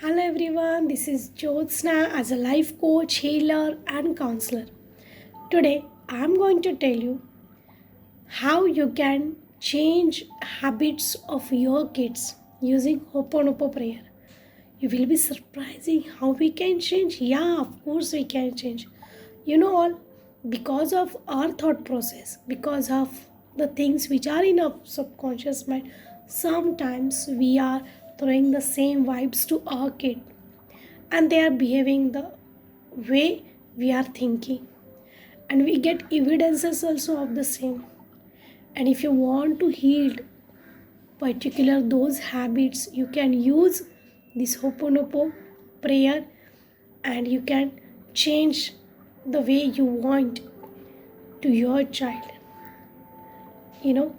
Hello everyone, this is Jyotsna as a life coach, healer, and counselor. Today I am going to tell you how you can change habits of your kids using Ho'oponopono prayer. You will be surprising how we can change. Yeah, of course we can change. All because of our thought process, because of the things which are in our subconscious mind. Sometimes we are throwing the same vibes to our kid and they are behaving the way we are thinking, and we get evidences also of the same. And if you want to heal particular those habits, you can use this Ho'oponopono prayer, and you can change the way you want to your child. you know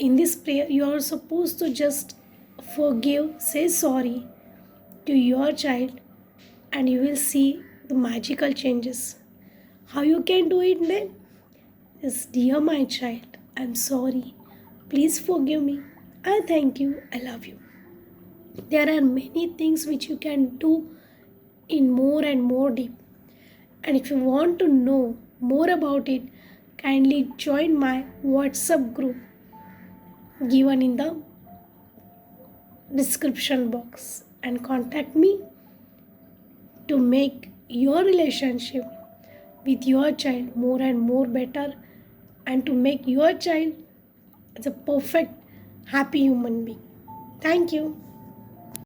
in this prayer you are supposed to just forgive, say sorry to your child, and you will see the magical changes. How you can do it then? Is, dear my child, I'm sorry. Please forgive me. I thank you. I love you. There are many things which you can do in more and more deep. And if you want to know more about it, kindly join my WhatsApp group given in the description box and contact me to make your relationship with your child more and more better, and to make your child as a perfect happy human being. Thank you.